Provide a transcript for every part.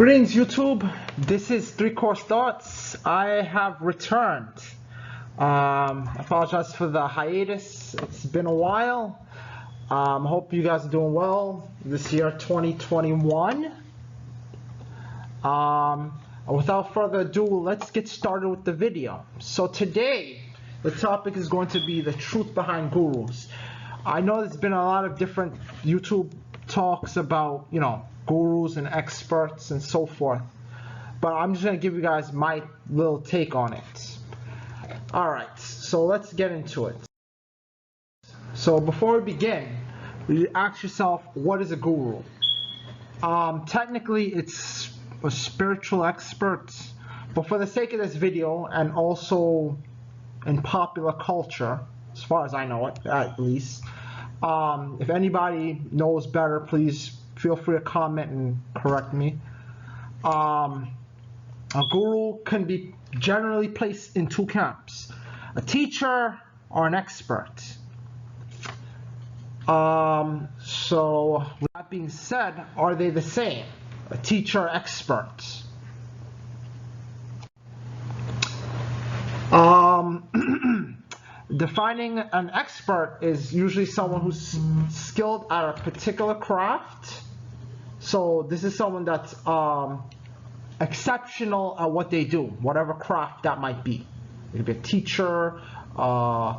Greetings YouTube, this is 3coursethoughts. I have returned. I apologize for the hiatus, it's been a while. Hope you guys are doing well this year 2021. Without further ado, let's get started with the video. So today the topic is going to be the truth behind gurus. I know there's been a lot of different YouTube talks about, gurus and experts and so forth, but I'm just going to give you guys my little take on it. Alright, so let's get into it. So before we begin, you ask yourself, what is a guru? Technically it's a spiritual expert, but for the sake of this video and also in popular culture, as far as I know it at least, if anybody knows better, please feel free to comment and correct me. A guru can be generally placed in two camps: a teacher or an expert. So with that being said, are they the same? A teacher, expert? Defining an expert is usually someone who's skilled at a particular craft. So this is someone that's exceptional at what they do, whatever craft that might be. It could be a teacher, a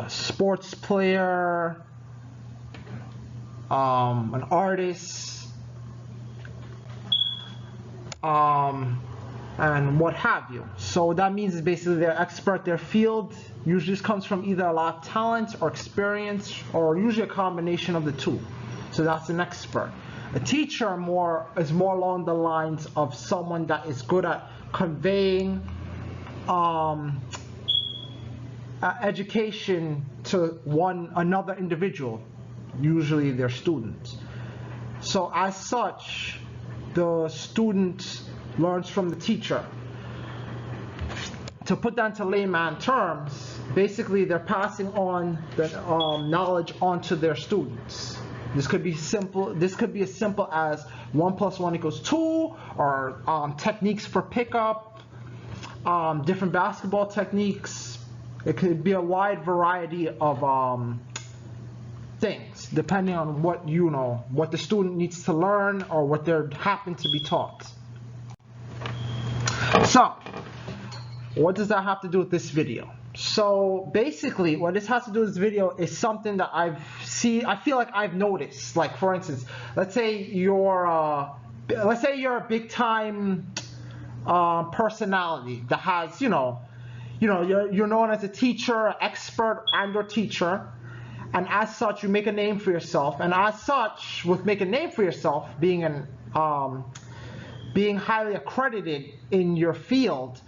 sports player, an artist, and what have you. So that means basically they're expert. Their field usually comes from either a lot of talent or experience, or usually a combination of the two. So that's an expert. A teacher is more along the lines of someone that is good at conveying education to another individual, usually their students. So as such, the student learns from the teacher. To put that into layman terms, basically they're passing on the knowledge onto their students. This could be simple. This could be as simple as 1 + 1 = 2, or techniques for pickup, different basketball techniques. It could be a wide variety of things, depending on what what the student needs to learn or what they happen to be taught. So, what does that have to do with this video? So basically, what this has to do with this video is something that I feel like I've noticed. Like, for instance, let's say you're a big time personality that has, you're known as a teacher, expert, and/or teacher, and as such, you make a name for yourself. And as such, with making a name for yourself, being highly accredited in your field,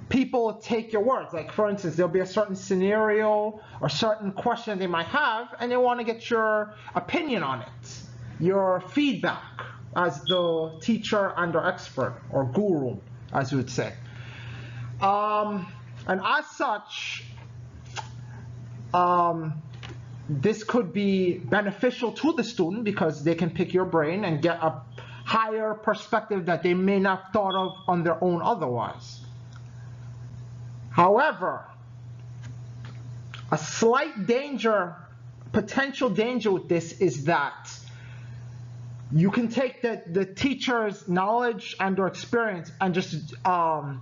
people take your words. Like, for instance, there'll be a certain scenario or certain question they might have, and they want to get your opinion on it, your feedback as the teacher and or expert, or guru, as you would say. And as such, this could be beneficial to the student because they can pick your brain and get a higher perspective that they may not have thought of on their own otherwise. However, a slight potential danger with this is that you can take the teacher's knowledge and or experience and just have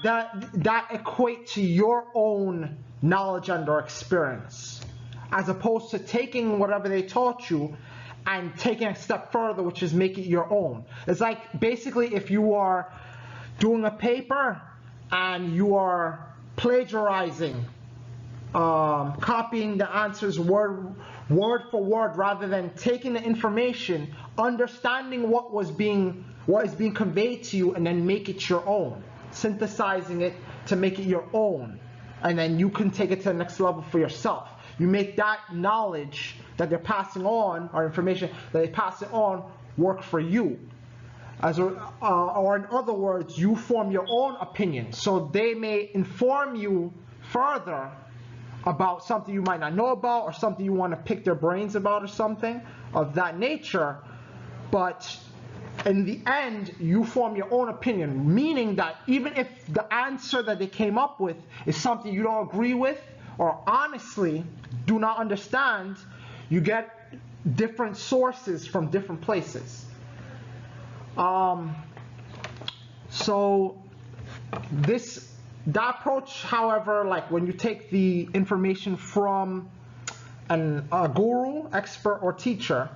that equate to your own knowledge and or experience, as opposed to taking whatever they taught you and taking a step further, which is make it your own. It's like basically if you are doing a paper and you are plagiarizing, copying the answers word for word, rather than taking the information, understanding what is being conveyed to you, and then make it your own, synthesizing it to make it your own, and then you can take it to the next level for yourself. You make that knowledge that they're passing on, or information that they pass it on, work for you. Or in other words, you form your own opinion. So they may inform you further about something you might not know about, or something you want to pick their brains about, or something of that nature. But in the end, you form your own opinion, meaning that even if the answer that they came up with is something you don't agree with, or honestly do not understand, you get different sources from different places. So that approach, however, like when you take the information from a guru, expert, or teacher,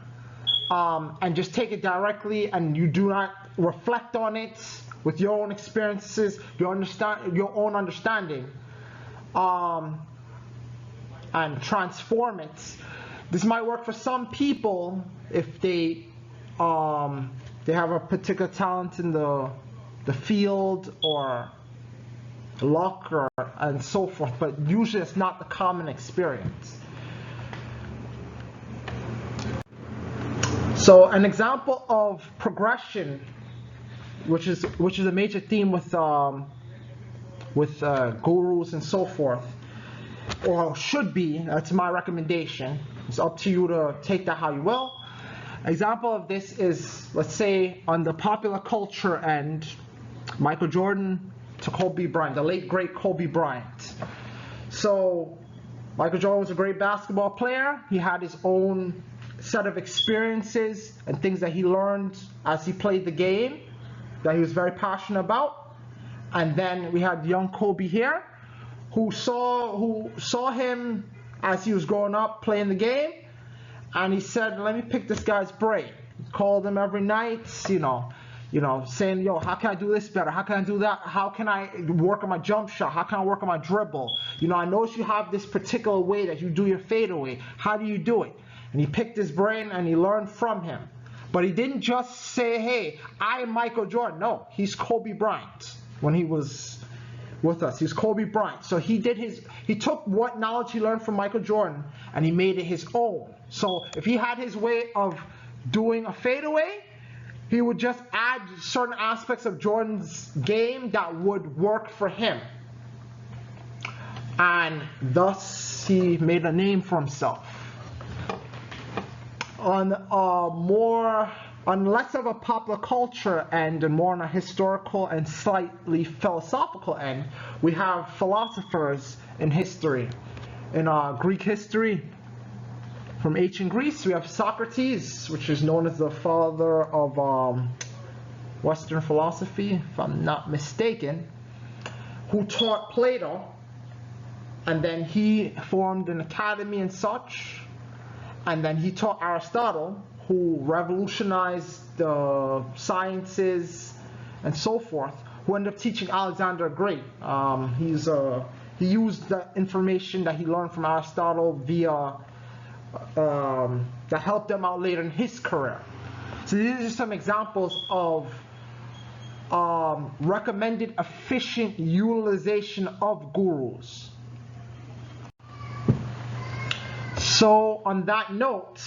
and just take it directly, and you do not reflect on it with your own experiences, your own understanding, and transform it. This might work for some people if they have a particular talent in the field, or luck, and so forth, but usually it's not the common experience. So an example of progression, which is a major theme with gurus and so forth, or should be, that's my recommendation. It's up to you to take that how you will. An example of this is, let's say, on the popular culture end, Michael Jordan to Kobe Bryant, the late great Kobe Bryant. So Michael Jordan was a great basketball player. He had his own set of experiences and things that he learned as he played the game that he was very passionate about. And then we had young Kobe here, who saw him as he was growing up playing the game, and he said, let me pick this guy's brain. He called him every night, saying, yo, how can I do this better? How can I do that? How can I work on my jump shot? How can I work on my dribble? I notice you have this particular way that you do your fadeaway. How do you do it? And he picked his brain and he learned from him. But he didn't just say, hey, I am Michael Jordan. No, he's Kobe Bryant. When he was with us, he's Kobe Bryant. So he took what knowledge he learned from Michael Jordan and he made it his own. So if he had his way of doing a fadeaway, he would just add certain aspects of Jordan's game that would work for him. And thus he made a name for himself. On less of a popular culture end and more on a historical and slightly philosophical end, we have philosophers in history. In Greek history, from ancient Greece, we have Socrates, which is known as the father of Western philosophy, if I'm not mistaken, who taught Plato, and then he formed an academy and such. And then he taught Aristotle, who revolutionized the sciences and so forth, who ended up teaching Alexander the Great. He used the information that he learned from Aristotle via that helped him out later in his career. So these are some examples of recommended efficient utilization of gurus. So on that note,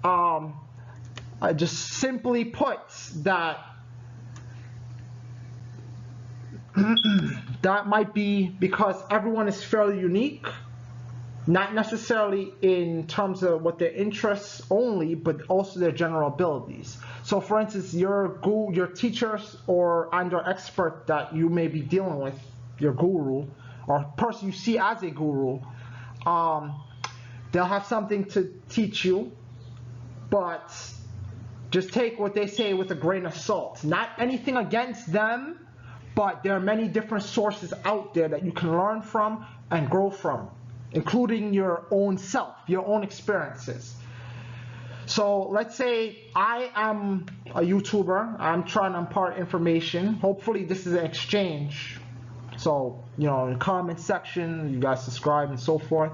I just simply put that that might be because everyone is fairly unique, not necessarily in terms of what their interests only, but also their general abilities. So for instance, your teachers and or expert that you may be dealing with, your guru, or person you see as a guru, they'll have something to teach you, but just take what they say with a grain of salt. Not anything against them, but there are many different sources out there that you can learn from and grow from, including your own self, your own experiences. So let's say I am a YouTuber, I'm trying to impart information. Hopefully this is an exchange. So, in the comment section, you guys subscribe and so forth.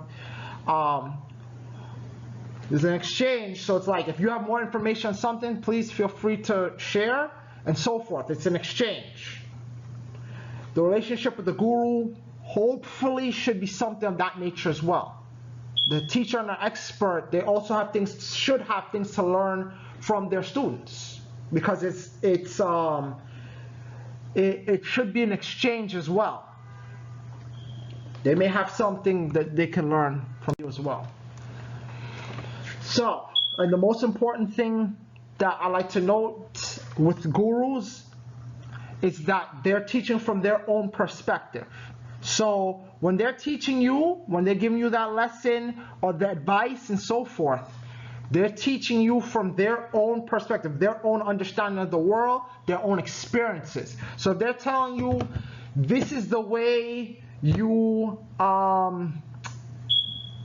There's an exchange, so it's like if you have more information on something, please feel free to share and so forth. It's an exchange. The relationship with the guru hopefully should be something of that nature as well. The teacher and the expert, they also should have things to learn from their students, because it should be an exchange as well. They may have something that they can learn from you as well. So, and the most important thing that I like to note with gurus is that they're teaching from their own perspective. So when they're teaching you, when they're giving you that lesson or the advice and so forth, they're teaching you from their own perspective, their own understanding of the world, their own experiences. So if they're telling you this is the way you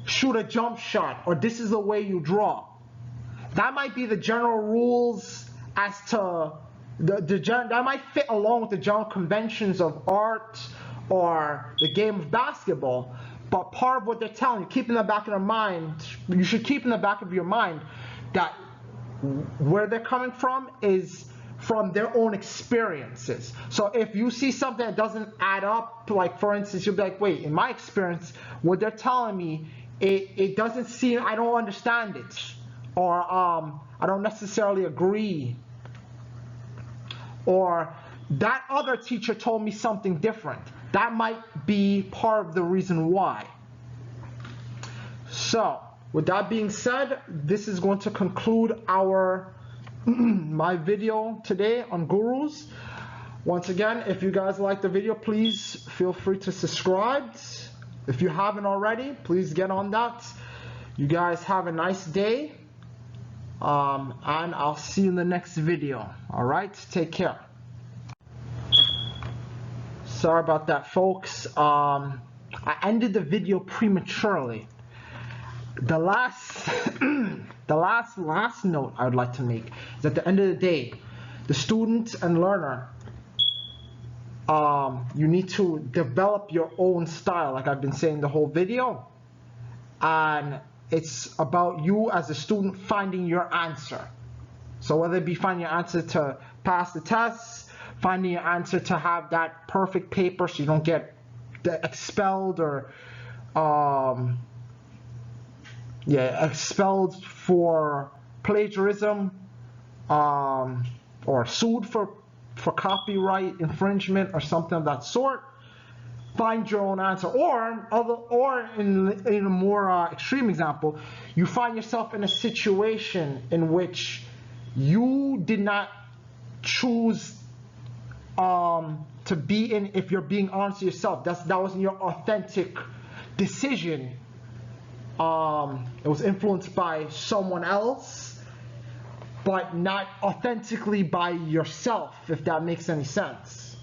shoot a jump shot, or this is the way you draw, that might be the general rules as to that might fit along with the general conventions of art or the game of basketball. But part of what they're telling you, keep in the back of your mind, you should keep in the back of your mind that where they're coming from is from their own experiences. So if you see something that doesn't add up, like for instance, you'll be like, wait, in my experience, what they're telling me, it doesn't seem, I don't understand it, or I don't necessarily agree, or that other teacher told me something different. That might be part of the reason why. So, with that being said, this is going to conclude our my video today on gurus. Once again, if you guys like the video, please feel free to subscribe. If you haven't already, please get on that. You guys have a nice day, and I'll see you in the next video. Alright, take care. Sorry about that, folks. I ended the video prematurely. The last last note I would like to make is at the end of the day, the student and learner, you need to develop your own style, like I've been saying the whole video, and it's about you as a student finding your answer. So whether it be finding your answer to pass the tests, finding your answer to have that perfect paper so you don't get expelled or expelled for plagiarism, or sued for copyright infringement or something of that sort. Find your own answer, or in a more extreme example, you find yourself in a situation in which you did not choose to be in. If you're being honest with yourself, that wasn't your authentic decision. It was influenced by someone else, but not authentically by yourself, if that makes any sense.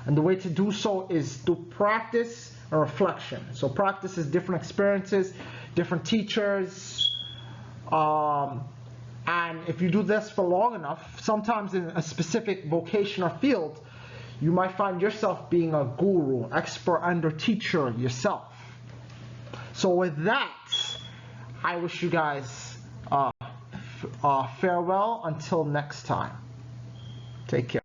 And the way to do so is through practice and reflection. So practice is different experiences, different teachers, and if you do this for long enough, sometimes in a specific vocation or field, you might find yourself being a guru, expert, and/or teacher yourself. So with that, I wish you guys farewell until next time. Take care.